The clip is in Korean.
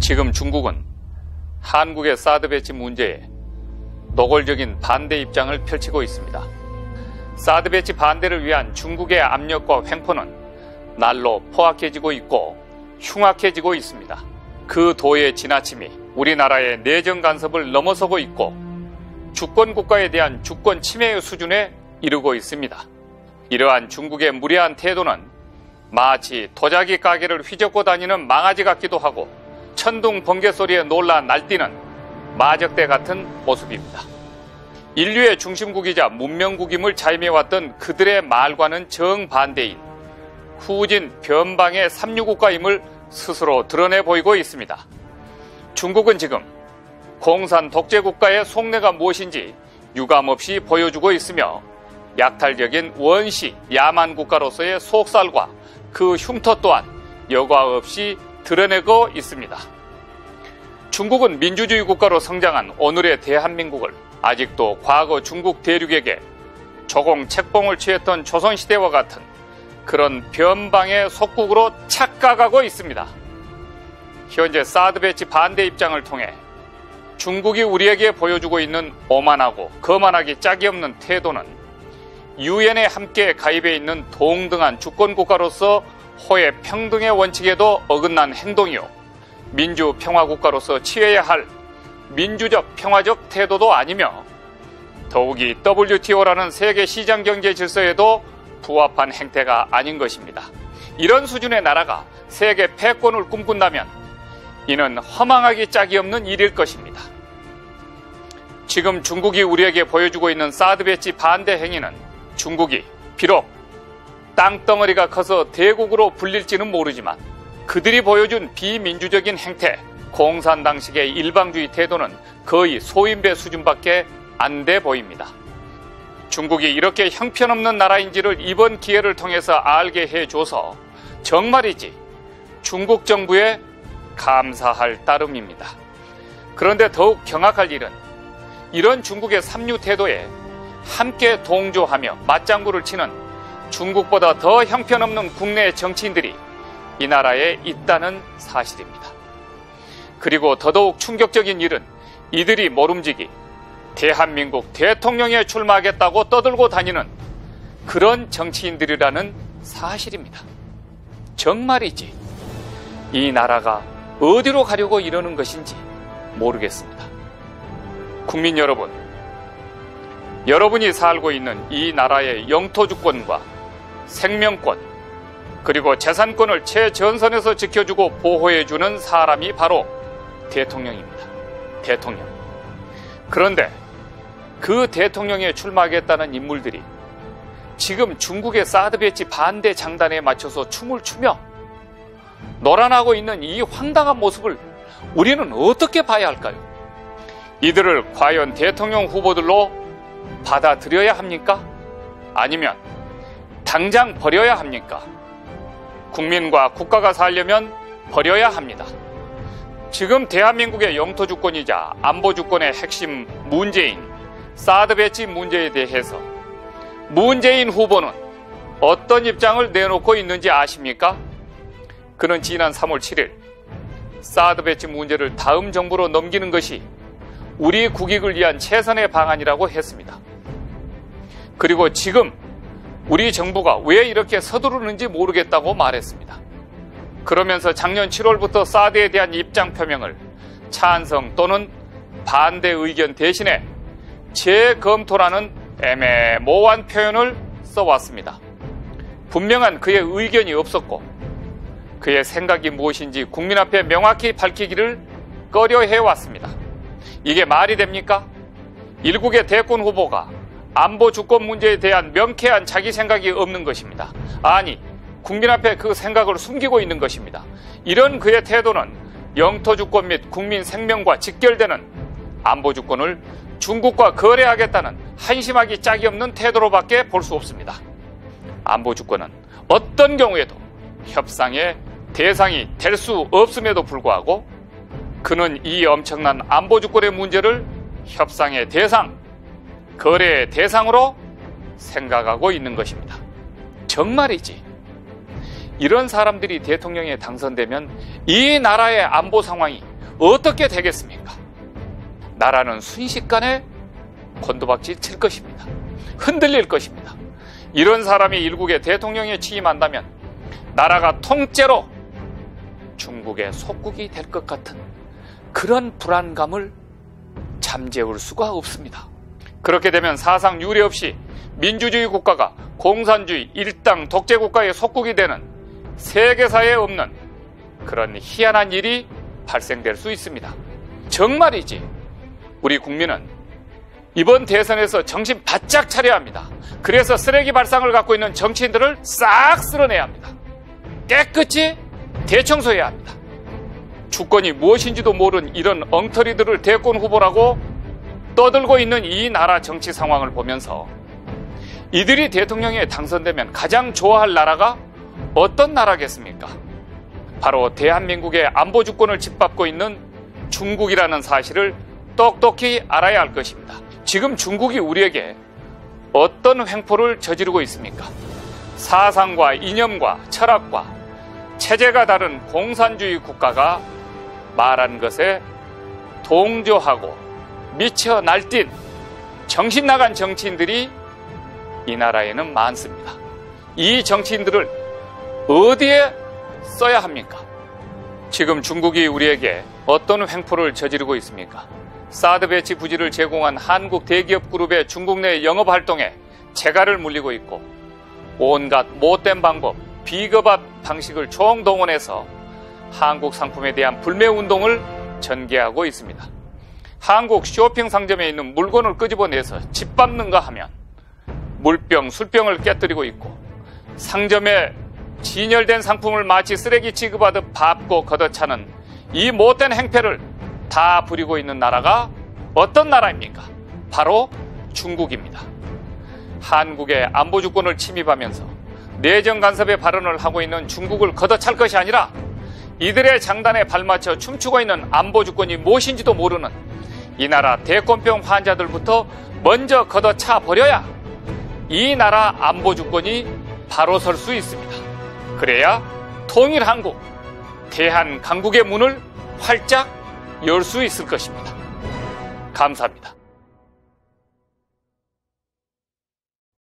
지금 중국은 한국의 사드 배치 문제에 노골적인 반대 입장을 펼치고 있습니다. 사드 배치 반대를 위한 중국의 압력과 횡포는 날로 포악해지고 있고 흉악해지고 있습니다. 그 도의 지나침이 우리나라의 내정 간섭을 넘어서고 있고 주권 국가에 대한 주권 침해의 수준에 이르고 있습니다. 이러한 중국의 무례한 태도는 마치 도자기 가게를 휘젓고 다니는 망아지 같기도 하고 천둥 번개 소리에 놀라 날뛰는 마적대 같은 모습입니다. 인류의 중심국이자 문명국임을 자임해왔던 그들의 말과는 정반대인 후진 변방의 삼류국가임을 스스로 드러내 보이고 있습니다. 중국은 지금 공산 독재국가의 속내가 무엇인지 유감없이 보여주고 있으며 약탈적인 원시 야만 국가로서의 속살과 그 흉터 또한 여과 없이 드러내고 있습니다. 중국은 민주주의 국가로 성장한 오늘의 대한민국을 아직도 과거 중국 대륙에게 조공 책봉을 취했던 조선시대와 같은 그런 변방의 속국으로 착각하고 있습니다. 현재 사드 배치 반대 입장을 통해 중국이 우리에게 보여주고 있는 오만하고 거만하기 짝이 없는 태도는 유엔에 함께 가입해 있는 동등한 주권국가로서 호의 평등의 원칙에도 어긋난 행동이요, 민주평화국가로서 취해야 할 민주적 평화적 태도도 아니며 더욱이 WTO라는 세계 시장경제 질서에도 부합한 행태가 아닌 것입니다. 이런 수준의 나라가 세계 패권을 꿈꾼다면 이는 허망하기 짝이 없는 일일 것입니다. 지금 중국이 우리에게 보여주고 있는 사드 배치 반대 행위는 중국이 비록 땅덩어리가 커서 대국으로 불릴지는 모르지만 그들이 보여준 비민주적인 행태, 공산당식의 일방주의 태도는 거의 소인배 수준밖에 안 돼 보입니다. 중국이 이렇게 형편없는 나라인지를 이번 기회를 통해서 알게 해줘서 정말이지 중국 정부에 감사할 따름입니다. 그런데 더욱 경악할 일은 이런 중국의 삼류 태도에 함께 동조하며 맞장구를 치는 중국보다 더 형편없는 국내 정치인들이 이 나라에 있다는 사실입니다. 그리고 더더욱 충격적인 일은 이들이 모름지기 대한민국 대통령에 출마하겠다고 떠들고 다니는 그런 정치인들이라는 사실입니다. 정말이지 이 나라가 어디로 가려고 이러는 것인지 모르겠습니다. 국민 여러분, 여러분이 살고 있는 이 나라의 영토주권과 생명권 그리고 재산권을 최전선에서 지켜주고 보호해주는 사람이 바로 대통령입니다. 대통령. 그런데 그 대통령에 출마하겠다는 인물들이 지금 중국의 사드 배치 반대 장단에 맞춰서 춤을 추며 노란하고 있는 이 황당한 모습을 우리는 어떻게 봐야 할까요? 이들을 과연 대통령 후보들로 받아들여야 합니까? 아니면 당장 버려야 합니까? 국민과 국가가 살려면 버려야 합니다. 지금 대한민국의 영토주권이자 안보주권의 핵심 문제인 사드 배치 문제에 대해서 문재인 후보는 어떤 입장을 내놓고 있는지 아십니까? 그는 지난 3월 7일 사드 배치 문제를 다음 정부로 넘기는 것이 우리 국익을 위한 최선의 방안이라고 했습니다. 그리고 지금 우리 정부가 왜 이렇게 서두르는지 모르겠다고 말했습니다. 그러면서 작년 7월부터 사드에 대한 입장 표명을 찬성 또는 반대 의견 대신에 재검토라는 애매모호한 표현을 써왔습니다. 분명한 그의 의견이 없었고 그의 생각이 무엇인지 국민 앞에 명확히 밝히기를 꺼려해왔습니다. 이게 말이 됩니까? 일국의 대권 후보가 안보 주권 문제에 대한 명쾌한 자기 생각이 없는 것입니다. 아니, 국민 앞에 그 생각을 숨기고 있는 것입니다. 이런 그의 태도는 영토 주권 및 국민 생명과 직결되는 안보 주권을 중국과 거래하겠다는 한심하기 짝이 없는 태도로밖에 볼 수 없습니다. 안보 주권은 어떤 경우에도 협상의 대상이 될 수 없음에도 불구하고 그는 이 엄청난 안보 주권의 문제를 협상의 대상, 거래의 대상으로 생각하고 있는 것입니다. 정말이지. 이런 사람들이 대통령에 당선되면 이 나라의 안보 상황이 어떻게 되겠습니까? 나라는 순식간에 곤두박질 칠 것입니다. 흔들릴 것입니다. 이런 사람이 일국의 대통령에 취임한다면 나라가 통째로 중국의 속국이 될 것 같은 그런 불안감을 잠재울 수가 없습니다. 그렇게 되면 사상 유례 없이 민주주의 국가가 공산주의 일당 독재 국가의 속국이 되는 세계사에 없는 그런 희한한 일이 발생될 수 있습니다. 정말이지 우리 국민은 이번 대선에서 정신 바짝 차려야 합니다. 그래서 쓰레기 발상을 갖고 있는 정치인들을 싹 쓸어내야 합니다. 깨끗이 대청소해야 합니다. 주권이 무엇인지도 모르는 이런 엉터리들을 대권 후보라고 떠들고 있는 이 나라 정치 상황을 보면서 이들이 대통령에 당선되면 가장 좋아할 나라가 어떤 나라겠습니까? 바로 대한민국의 안보 주권을 짓밟고 있는 중국이라는 사실을 똑똑히 알아야 할 것입니다. 지금 중국이 우리에게 어떤 횡포를 저지르고 있습니까? 사상과 이념과 철학과 체제가 다른 공산주의 국가가 말한 것에 동조하고 미쳐 날뛴 정신 나간 정치인들이 이 나라에는 많습니다. 이 정치인들을 어디에 써야 합니까? 지금 중국이 우리에게 어떤 횡포를 저지르고 있습니까? 사드 배치 부지를 제공한 한국 대기업 그룹의 중국 내 영업 활동에 재갈을 물리고 있고 온갖 못된 방법, 비겁한 방식을 총동원해서 한국 상품에 대한 불매 운동을 전개하고 있습니다. 한국 쇼핑 상점에 있는 물건을 끄집어내서 짓밟는가 하면 물병, 술병을 깨뜨리고 있고 상점에 진열된 상품을 마치 쓰레기 취급하듯 밟고 걷어차는 이 못된 행패를 다 부리고 있는 나라가 어떤 나라입니까? 바로 중국입니다. 한국의 안보 주권을 침입하면서 내정 간섭의 발언을 하고 있는 중국을 걷어찰 것이 아니라 이들의 장단에 발맞춰 춤추고 있는 안보 주권이 무엇인지도 모르는 이 나라 대권병 환자들부터 먼저 걷어차 버려야 이 나라 안보 주권이 바로 설 수 있습니다. 그래야 통일 한국, 대한 강국의 문을 활짝 열 수 있을 것입니다. 감사합니다.